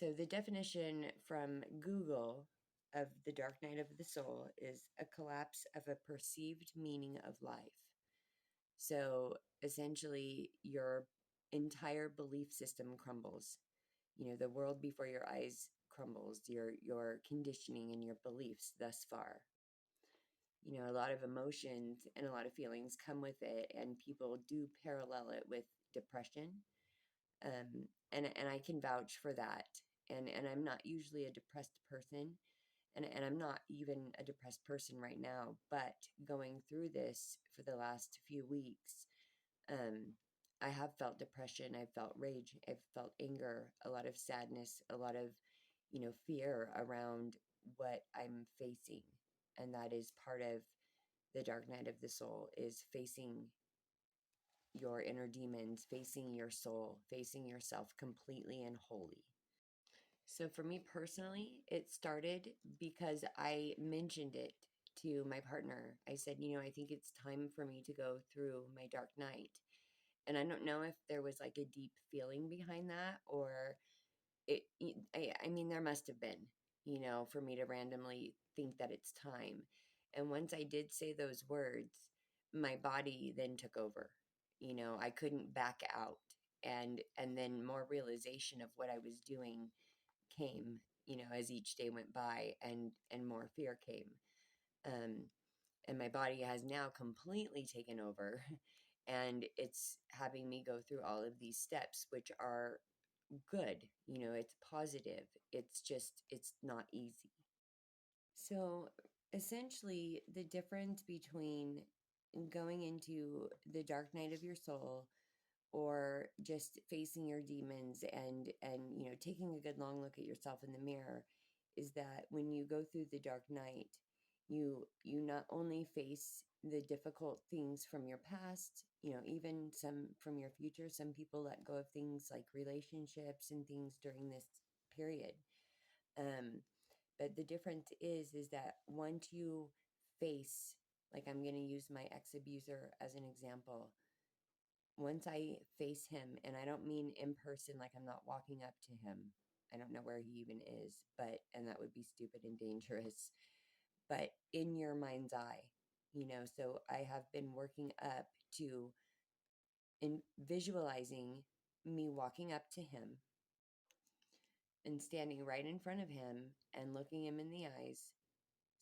So, the definition from Google of the dark night of the soul is a collapse of a perceived meaning of life. So, essentially, your entire belief system crumbles. The world before your eyes crumbles, your conditioning and your beliefs thus far. A lot of emotions and a lot of feelings come with it, and people do parallel it with depression. And I can vouch for that. And I'm not usually a depressed person, and I'm not even a depressed person right now, but going through this for the last few weeks, um, I have felt depression, I've felt rage, I've felt anger, a lot of sadness, a lot of, fear around what I'm facing. And that is part of the dark night of the soul, is facing your inner demons, facing your soul, facing yourself completely and wholly. So for me personally, it started because I mentioned it to my partner. I said, I think it's time for me to go through my dark night. And I don't know if there was like a deep feeling behind that, or I mean, there must have been, for me to randomly think that it's time. And once I did say those words, my body then took over. I couldn't back out. And then more realization of what I was doing came, as each day went by, and more fear came. Um, and my body has now completely taken over, and it's having me go through all of these steps, which are good. It's positive. It's not easy. So essentially, the difference between going into the dark night of your soul, or just facing your demons, and taking a good long look at yourself in the mirror, is that when you go through the dark night, you not only face the difficult things from your past, even some from your future. Some people let go of things like relationships and things during this period. um but the difference is that once you face, like, I'm going to use my ex-abuser as an example. Once I face him, and I don't mean in person, like I'm not walking up to him. I don't know where he even is, and that would be stupid and dangerous. But in your mind's eye, so I have been working up to in visualizing me walking up to him and standing right in front of him and looking him in the eyes,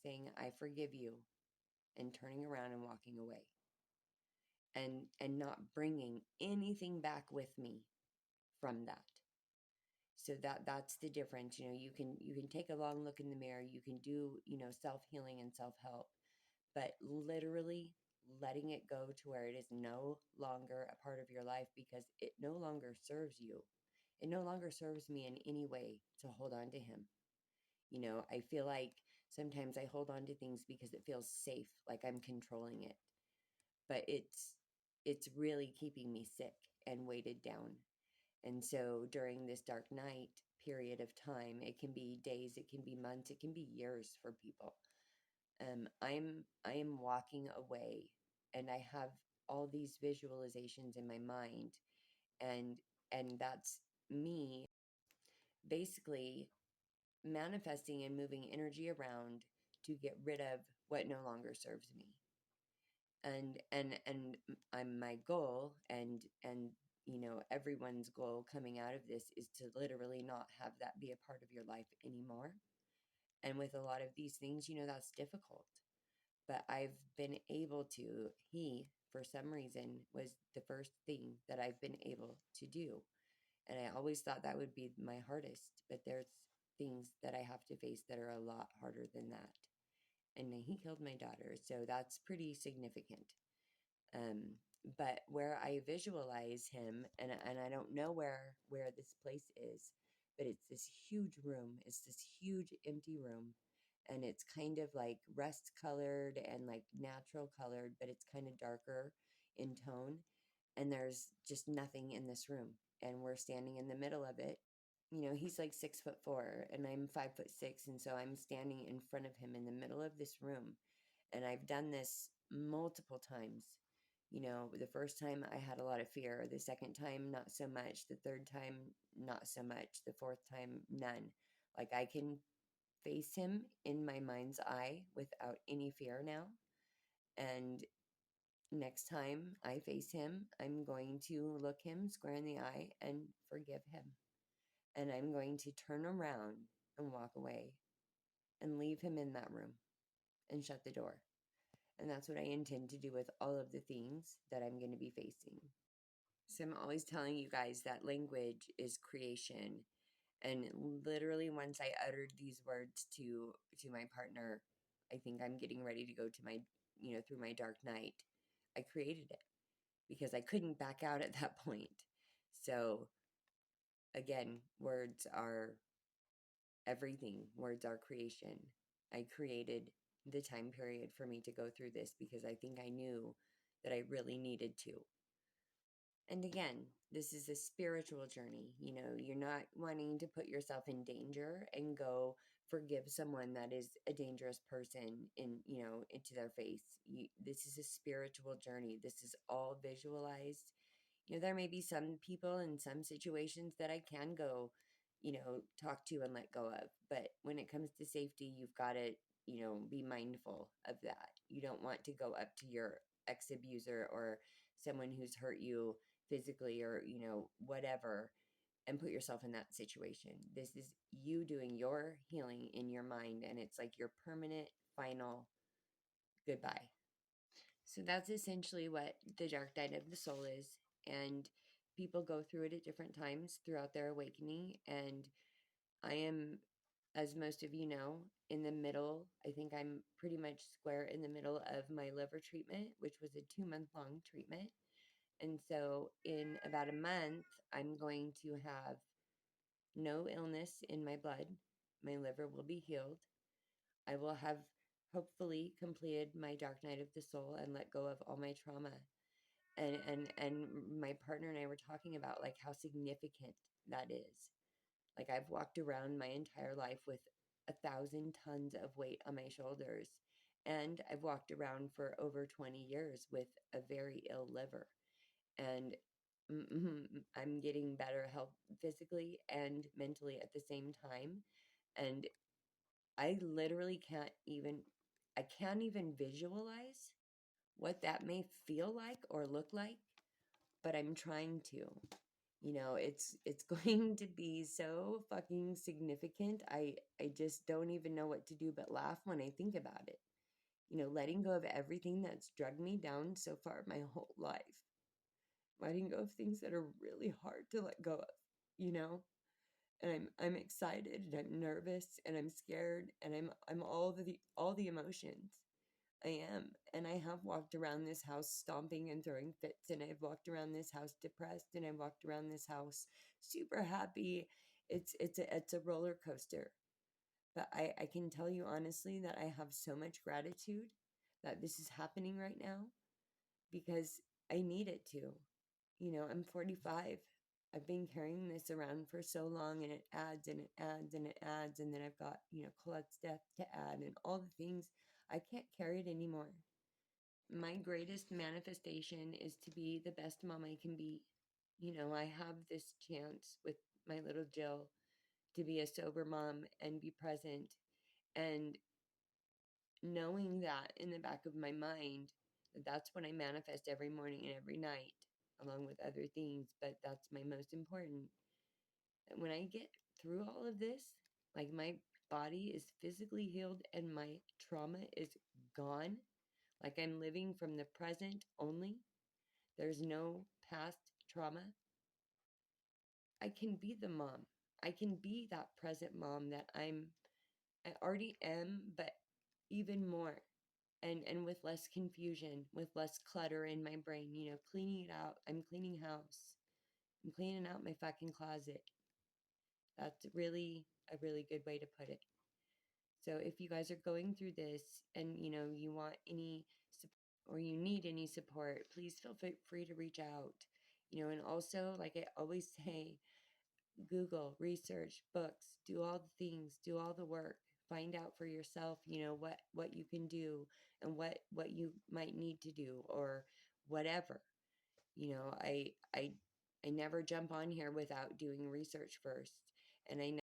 saying, I forgive you, and turning around and walking away, and not bringing anything back with me from that. So that's the difference. You can take a long look in the mirror, you can do, self-healing and self-help, but literally letting it go to where it is no longer a part of your life, because it no longer serves you. It no longer serves me in any way to hold on to him. I feel like sometimes I hold on to things because it feels safe, like I'm controlling it, but it's really keeping me sick and weighted down. And so during this dark night period of time, it can be days, it can be months, it can be years for people. I am walking away, and I have all these visualizations in my mind, and that's me basically manifesting and moving energy around to get rid of what no longer serves me. And I'm my goal, and everyone's goal coming out of this, is to literally not have that be a part of your life anymore. And with a lot of these things, that's difficult, but I've been able to. He, for some reason, was the first thing that I've been able to do. And I always thought that would be my hardest, but there's things that I have to face that are a lot harder than that. And he killed my daughter, so that's pretty significant. Um, but where I visualize him, and I don't know where this place is, but it's this huge room. It's this huge empty room, and it's kind of like rust colored and like natural colored, but it's kind of darker in tone. And there's just nothing in this room, and we're standing in the middle of it. He's like 6'4" and I'm 5'6", and so I'm standing in front of him in the middle of this room. And I've done this multiple times, The first time I had a lot of fear, the second time, not so much, the third time, not so much, the fourth time, none. Like I can face him in my mind's eye without any fear now. And next time I face him, I'm going to look him square in the eye and forgive him. And I'm going to turn around and walk away and leave him in that room and shut the door. And that's what I intend to do with all of the things that I'm going to be facing. So I'm always telling you guys that language is creation. And literally once I uttered these words to my partner, I think I'm getting ready to go to my, through my dark night. I created it because I couldn't back out at that point. So again, words are everything. Words are creation. I created the time period for me to go through this because I think I knew that I really needed to. And again, this is a spiritual journey. You're not wanting to put yourself in danger and go forgive someone that is a dangerous person into their face. This is a spiritual journey. This is all visualized. There may be some people in some situations that I can go, talk to and let go of. But when it comes to safety, you've got to, be mindful of that. You don't want to go up to your ex abuser or someone who's hurt you physically or, whatever, and put yourself in that situation. This is you doing your healing in your mind, and it's like your permanent, final goodbye. So that's essentially what the dark night of the soul is. And people go through it at different times throughout their awakening. And I am, as most of you know, in the middle. I think I'm pretty much square in the middle of my liver treatment, which was a 2-month long treatment. And so in about a month, I'm going to have no illness in my blood. My liver will be healed. I will have hopefully completed my dark night of the soul and let go of all my trauma. And my partner and I were talking about like how significant that is. Like I've walked around my entire life with 1,000 tons of weight on my shoulders, and I've walked around for over 20 years with a very ill liver. And I'm getting better health physically and mentally at the same time. And I literally can't even visualize what that may feel like or look like, but I'm trying to. It's going to be so fucking significant. I just don't even know what to do but laugh when I think about it. Letting go of everything that's drugged me down so far my whole life. Letting go of things that are really hard to let go of, you know? And I'm excited and I'm nervous and I'm scared and I'm all the emotions. I am. And I have walked around this house stomping and throwing fits, and I've walked around this house depressed, and I've walked around this house super happy. It's a roller coaster. But I can tell you honestly that I have so much gratitude that this is happening right now because I need it to. I'm 45. I've been carrying this around for so long, and it adds and it adds and it adds. And then I've got, Colette's death to add and all the things. I can't carry it anymore. My greatest manifestation is to be the best mom I can be. I have this chance with my little Jill to be a sober mom and be present. And knowing that in the back of my mind, that's what I manifest every morning and every night, along with other things. But that's my most important. And when I get through all of this, like my body is physically healed and my trauma is gone. Like I'm living from the present only. There's no past trauma. I can be the mom. I can be that present mom that I already am, but even more. And with less confusion, with less clutter in my brain, cleaning it out. I'm cleaning house. I'm cleaning out my fucking closet. That's really a really good way to put it. So if you guys are going through this and you want any or you need any support, please feel free to reach out. And also, like I always say, Google, research, books, do all the things, do all the work, find out for yourself, what you can do and what you might need to do or whatever. You know, I never jump on here without doing research first, and I